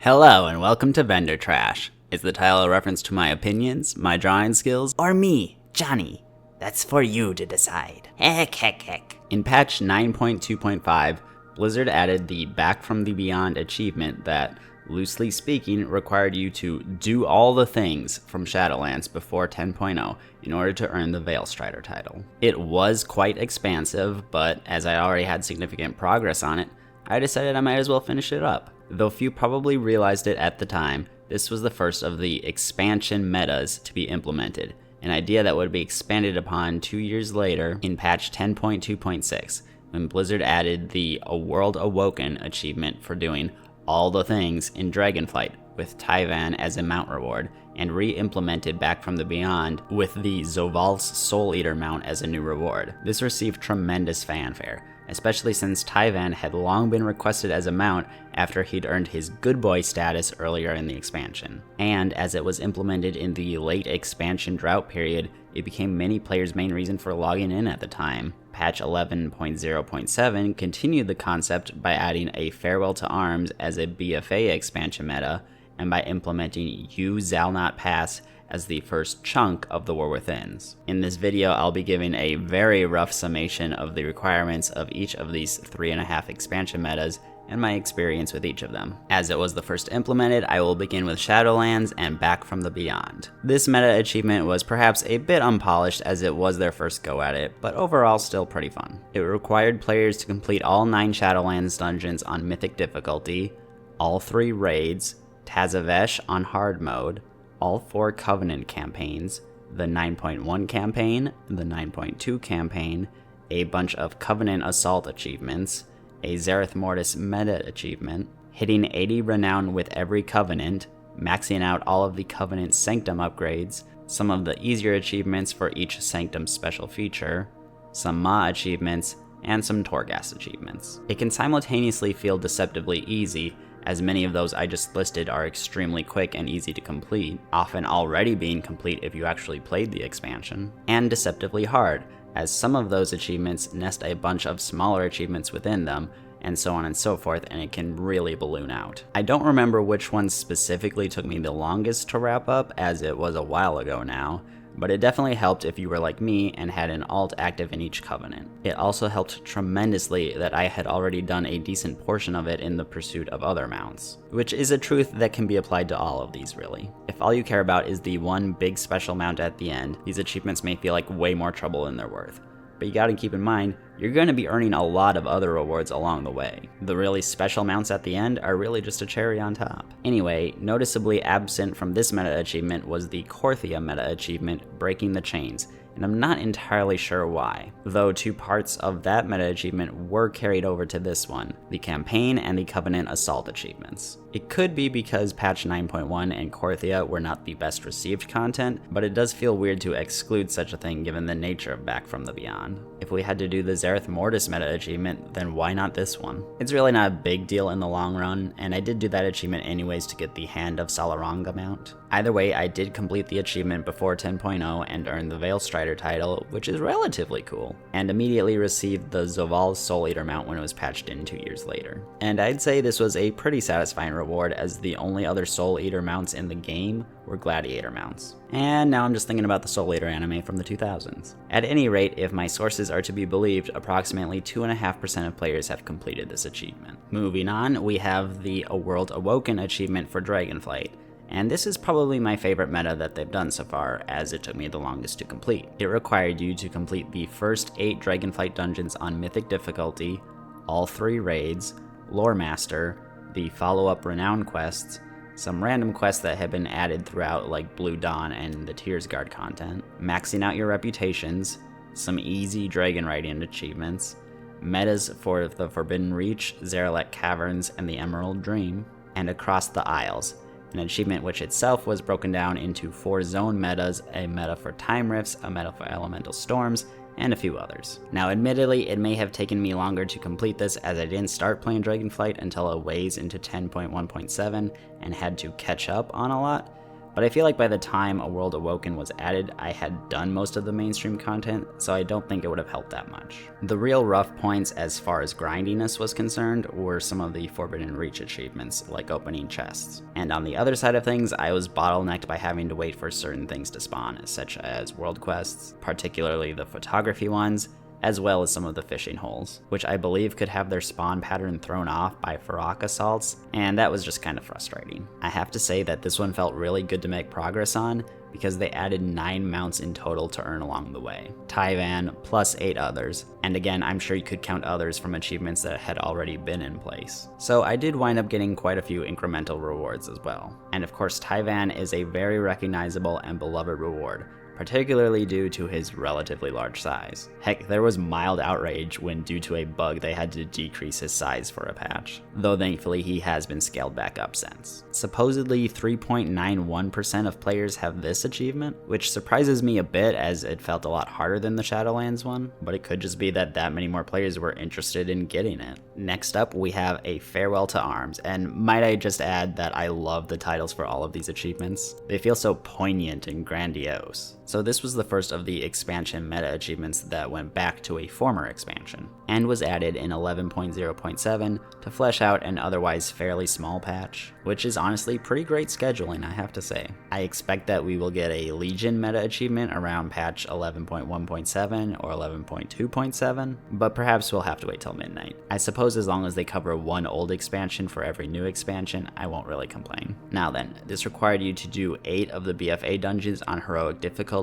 Hello and welcome to Vendor Trash. Is the title a reference to my opinions, my drawing skills, or me, Johnny? That's for you to decide. Heck, heck, heck. In patch 9.2.5, Blizzard added the Back from the Beyond achievement that, loosely speaking, required you to do all the things from Shadowlands before 10.0 in order to earn the Veil Strider title. It was quite expansive, but as I already had significant progress on it, I decided I might as well finish it up. Though few probably realized it at the time, this was the first of the expansion metas to be implemented, an idea that would be expanded upon 2 years later in patch 10.2.6, when Blizzard added the A World Awoken achievement for doing all the things in Dragonflight, with Tyvan as a mount reward, and re-implemented Back from the Beyond with the Zoval's Soul Eater mount as a new reward. This received tremendous fanfare, especially since Tyvan had long been requested as a mount after he'd earned his good boy status earlier in the expansion. And as it was implemented in the late expansion drought period, it became many players' main reason for logging in at the time. Patch 11.0.7 continued the concept by adding a Farewell to Arms as a BFA expansion meta, and by implementing You Zalnot Pass as the first chunk of the War Withins. In this video, I'll be giving a very rough summation of the requirements of each of these 3.5 expansion metas and my experience with each of them. As it was the first implemented, I will begin with Shadowlands and Back from the Beyond. This meta achievement was perhaps a bit unpolished as it was their first go at it, but overall still pretty fun. It required players to complete all 9 Shadowlands dungeons on Mythic difficulty, all 3 raids, Tazavesh on hard mode, all 4 Covenant campaigns, the 9.1 campaign, the 9.2 campaign, a bunch of Covenant Assault achievements, a Zereth Mortis meta achievement, hitting 80 renown with every Covenant, maxing out all of the Covenant Sanctum upgrades, some of the easier achievements for each Sanctum special feature, some Ma achievements, and some Torghast achievements. It can simultaneously feel deceptively easy, as many of those I just listed are extremely quick and easy to complete, often already being complete if you actually played the expansion, and deceptively hard, as some of those achievements nest a bunch of smaller achievements within them, and so on and so forth, and it can really balloon out. I don't remember which ones specifically took me the longest to wrap up, as it was a while ago now, but it definitely helped if you were like me and had an alt active in each Covenant. It also helped tremendously that I had already done a decent portion of it in the pursuit of other mounts, which is a truth that can be applied to all of these really. If all you care about is the one big special mount at the end, these achievements may feel like way more trouble than they're worth. But you gotta keep in mind, you're going to be earning a lot of other rewards along the way. The really special mounts at the end are really just a cherry on top. Anyway, noticeably absent from this meta achievement was the Korthia meta achievement, Breaking the Chains, and I'm not entirely sure why, though 2 parts of that meta achievement were carried over to this one, the campaign and the Covenant Assault achievements. It could be because patch 9.1 and Korthia were not the best received content, but it does feel weird to exclude such a thing given the nature of Back from the Beyond. If we had to do the Zereth Mortis meta achievement, then why not this one? It's really not a big deal in the long run, and I did do that achievement anyways to get the Hand of Salaranga mount. Either way, I did complete the achievement before 10.0 and earned the Veil Strider title, which is relatively cool, and immediately received the Zoval's Soul Eater mount when it was patched in 2 years later. And I'd say this was a pretty satisfying reward, as the only other Soul Eater mounts in the game were Gladiator mounts. And now I'm just thinking about the Soul Eater anime from the 2000s. At any rate, if my sources are to be believed, approximately 2.5% of players have completed this achievement. Moving on, we have the A World Awoken achievement for Dragonflight. And this is probably my favorite meta that they've done so far, as it took me the longest to complete. It required you to complete the first 8 Dragonflight dungeons on Mythic difficulty, all 3 raids, Lore Master, the follow-up Renown quests, some random quests that have been added throughout like Blue Dawn and the Tears Guard content, maxing out your reputations, some easy dragon riding achievements, metas for the Forbidden Reach, Zaralek Caverns, and the Emerald Dream, and Across the Isles, an achievement which itself was broken down into 4 zone metas, a meta for Time Rifts, a meta for Elemental Storms, and a few others. Now admittedly, it may have taken me longer to complete this as I didn't start playing Dragonflight until a ways into 10.1.7 and had to catch up on a lot, but I feel like by the time A World Awoken was added, I had done most of the mainstream content, so I don't think it would have helped that much. The real rough points as far as grindiness was concerned were some of the Forbidden Reach achievements, like opening chests. And on the other side of things, I was bottlenecked by having to wait for certain things to spawn, such as world quests, particularly the photography ones, as well as some of the fishing holes, which I believe could have their spawn pattern thrown off by Farak assaults, and that was just kind of frustrating. I have to say that this one felt really good to make progress on, because they added 9 mounts in total to earn along the way. Taivan plus 8 others, and again, I'm sure you could count others from achievements that had already been in place. So I did wind up getting quite a few incremental rewards as well. And of course, Taivan is a very recognizable and beloved reward, particularly due to his relatively large size. Heck, there was mild outrage when due to a bug they had to decrease his size for a patch, though thankfully he has been scaled back up since. Supposedly 3.91% of players have this achievement, which surprises me a bit as it felt a lot harder than the Shadowlands one, but it could just be that many more players were interested in getting it. Next up, we have a Farewell to Arms, and might I just add that I love the titles for all of these achievements. They feel so poignant and grandiose. So this was the first of the expansion meta achievements that went back to a former expansion, and was added in 11.0.7 to flesh out an otherwise fairly small patch, which is honestly pretty great scheduling, I have to say. I expect that we will get a Legion meta achievement around patch 11.1.7 or 11.2.7, but perhaps we'll have to wait till midnight. I suppose as long as they cover one old expansion for every new expansion, I won't really complain. Now then, this required you to do 8 of the BFA dungeons on heroic difficulty.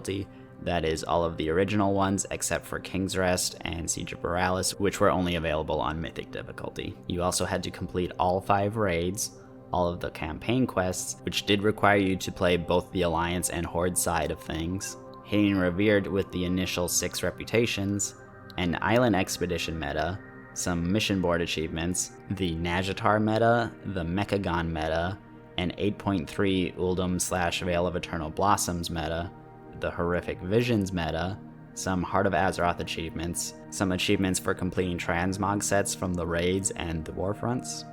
That is all of the original ones except for King's Rest and Siege of Borealis, which were only available on Mythic difficulty. You also had to complete all 5 raids, all of the campaign quests, which did require you to play both the Alliance and Horde side of things, hitting Revered with the initial 6 reputations, an Island Expedition meta, some mission board achievements, the Najatar meta, the Mechagon meta, an 8.3 Uldum/Veil of Eternal Blossoms meta, the Horrific Visions meta, some Heart of Azeroth achievements, some achievements for completing transmog sets from the raids and the warfronts,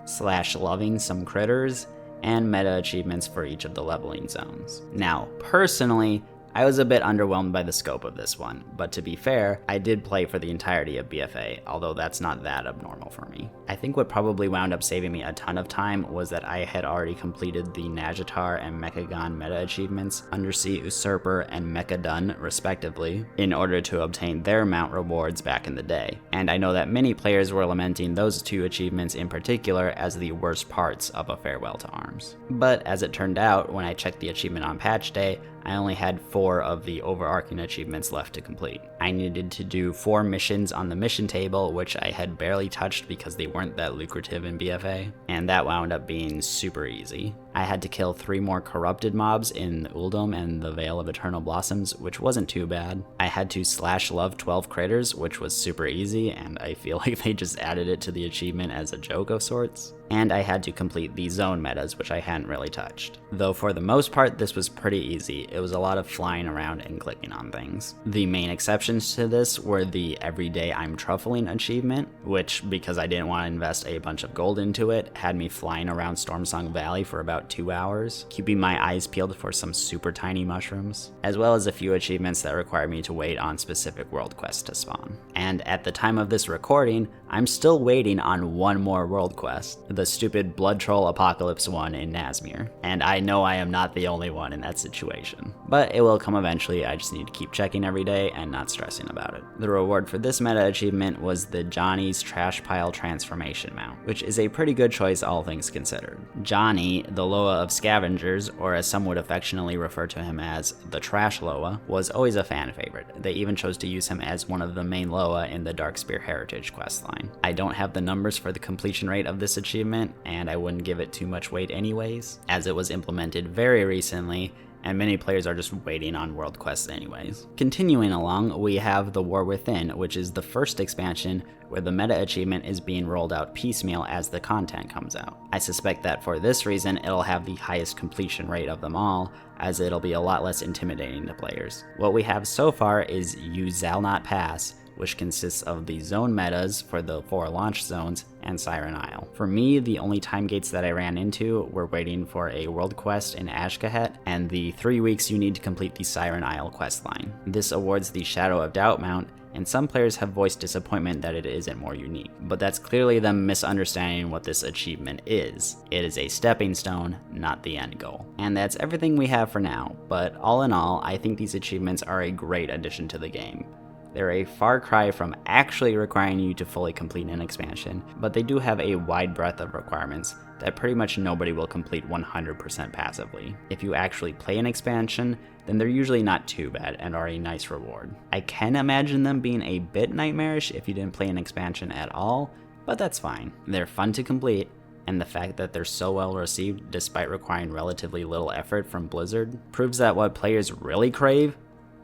/ loving some critters, and meta achievements for each of the leveling zones. Now, personally, I was a bit underwhelmed by the scope of this one, but to be fair, I did play for the entirety of BFA, although that's not that abnormal for me. I think what probably wound up saving me a ton of time was that I had already completed the Najatar and Mechagon meta achievements, Undersea Usurper and Mechadun respectively, in order to obtain their mount rewards back in the day. And I know that many players were lamenting those 2 achievements in particular as the worst parts of a Farewell to Arms. But as it turned out, when I checked the achievement on patch day, I only had 4 of the overarching achievements left to complete. I needed to do 4 missions on the mission table, which I had barely touched because they weren't that lucrative in BFA, and that wound up being super easy. I had to kill 3 more corrupted mobs in Uldum and the Veil of Eternal Blossoms, which wasn't too bad. I had to /love 12 critters, which was super easy, and I feel like they just added it to the achievement as a joke of sorts. And I had to complete the zone metas, which I hadn't really touched. Though for the most part, this was pretty easy. It was a lot of flying around and clicking on things. The main exceptions to this were the Everyday I'm Truffling achievement, which, because I didn't want to invest a bunch of gold into it, had me flying around Stormsong Valley for about 2 hours, keeping my eyes peeled for some super tiny mushrooms, as well as a few achievements that required me to wait on specific world quests to spawn. And at the time of this recording, I'm still waiting on 1 more world quest, the stupid Blood Troll Apocalypse one in Nazmir, and I know I am not the only one in that situation. But it will come eventually, I just need to keep checking every day and not stressing about it. The reward for this meta achievement was the Johnny's Trash Pile Transformation mount, which is a pretty good choice all things considered. Johnny, the Loa of Scavengers, or as some would affectionately refer to him as the Trash Loa, was always a fan favorite. They even chose to use him as one of the main Loa in the Darkspear Heritage questline. I don't have the numbers for the completion rate of this achievement, and I wouldn't give it too much weight anyways, as it was implemented very recently, and many players are just waiting on world quests anyways. Continuing along, we have The War Within, which is the first expansion where the meta achievement is being rolled out piecemeal as the content comes out. I suspect that for this reason, it'll have the highest completion rate of them all, as it'll be a lot less intimidating to players. What we have so far is You Zal Not Pass, which consists of the zone metas for the 4 launch zones and Siren Isle. For me, the only time gates that I ran into were waiting for a world quest in Ashkahet and the 3 weeks you need to complete the Siren Isle questline. This awards the Shadow of Doubt mount, and some players have voiced disappointment that it isn't more unique. But that's clearly them misunderstanding what this achievement is. It is a stepping stone, not the end goal. And that's everything we have for now, but all in all, I think these achievements are a great addition to the game. They're a far cry from actually requiring you to fully complete an expansion, but they do have a wide breadth of requirements that pretty much nobody will complete 100% passively. If you actually play an expansion, then they're usually not too bad and are a nice reward. I can imagine them being a bit nightmarish if you didn't play an expansion at all, but that's fine. They're fun to complete, and the fact that they're so well received despite requiring relatively little effort from Blizzard proves that what players really crave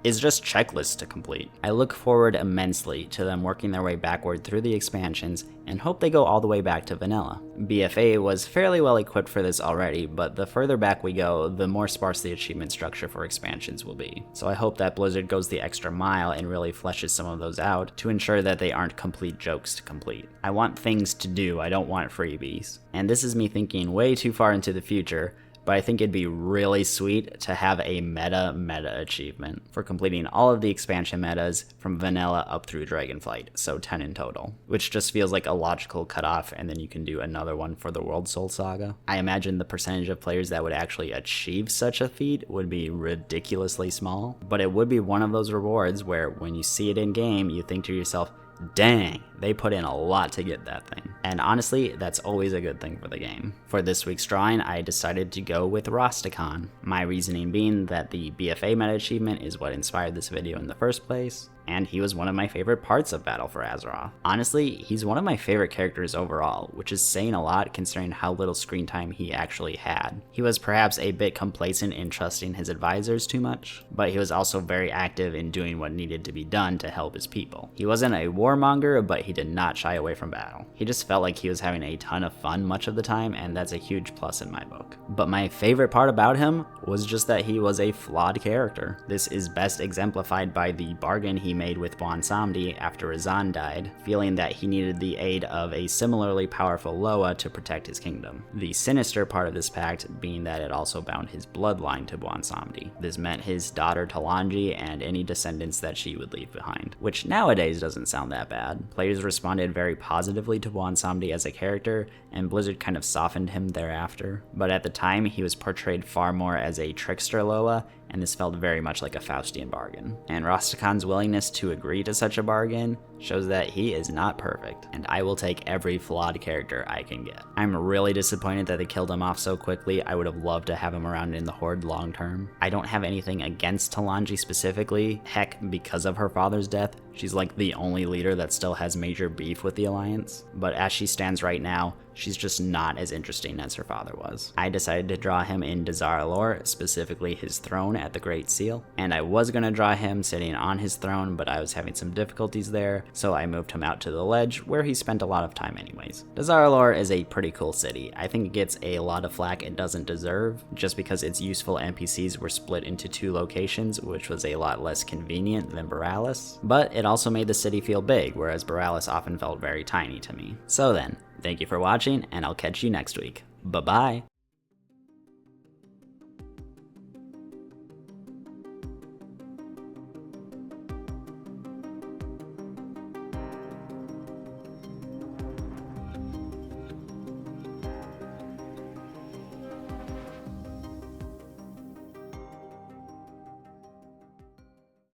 is just checklists to complete. I look forward immensely to them working their way backward through the expansions and hope they go all the way back to vanilla. BFA was fairly well equipped for this already, but the further back we go, the more sparse the achievement structure for expansions will be. So I hope that Blizzard goes the extra mile and really fleshes some of those out to ensure that they aren't complete jokes to complete. I want things to do, I don't want freebies. And this is me thinking way too far into the future, but I think it'd be really sweet to have a meta achievement for completing all of the expansion metas from vanilla up through Dragonflight, so 10 in total, which just feels like a logical cutoff, and then you can do another one for the World Soul Saga. I imagine the percentage of players that would actually achieve such a feat would be ridiculously small, but it would be one of those rewards where when you see it in game, you think to yourself, dang, they put in a lot to get that thing. And honestly, that's always a good thing for the game. For this week's drawing, I decided to go with Rastakhan. My reasoning being that the BFA meta achievement is what inspired this video in the first place, and he was one of my favorite parts of Battle for Azeroth. Honestly, he's one of my favorite characters overall, which is saying a lot considering how little screen time he actually had. He was perhaps a bit complacent in trusting his advisors too much, but he was also very active in doing what needed to be done to help his people. He wasn't a warmonger, but he did not shy away from battle. He just felt like he was having a ton of fun much of the time, and that's a huge plus in my book. But my favorite part about him was just that he was a flawed character. This is best exemplified by the bargain he made with Bwonsamdi after Razan died, feeling that he needed the aid of a similarly powerful Loa to protect his kingdom. The sinister part of this pact being that it also bound his bloodline to Bwonsamdi. This meant his daughter Talanji and any descendants that she would leave behind, which nowadays doesn't sound that bad. Players responded very positively to Bwonsamdi as a character, and Blizzard kind of softened him thereafter. But at the time, he was portrayed far more as a trickster Loa, and this felt very much like a Faustian bargain. And Rastakhan's willingness to agree to such a bargain shows that he is not perfect, and I will take every flawed character I can get. I'm really disappointed that they killed him off so quickly. I would have loved to have him around in the Horde long term. I don't have anything against Talanji specifically. Heck, because of her father's death, she's like the only leader that still has major beef with the Alliance. But as she stands right now, she's just not as interesting as her father was. I decided to draw him in Dazara lore, specifically his throne at the Great Seal, and I was going to draw him sitting on his throne, but I was having some difficulties there, so I moved him out to the ledge, where he spent a lot of time anyways. Dazara lore is a pretty cool city. I think it gets a lot of flack it doesn't deserve, just because its useful NPCs were split into 2 locations, which was a lot less convenient than Borealis, but it also made the city feel big, whereas Borealis often felt very tiny to me. So then, thank you for watching, and I'll catch you next week. Bye-bye!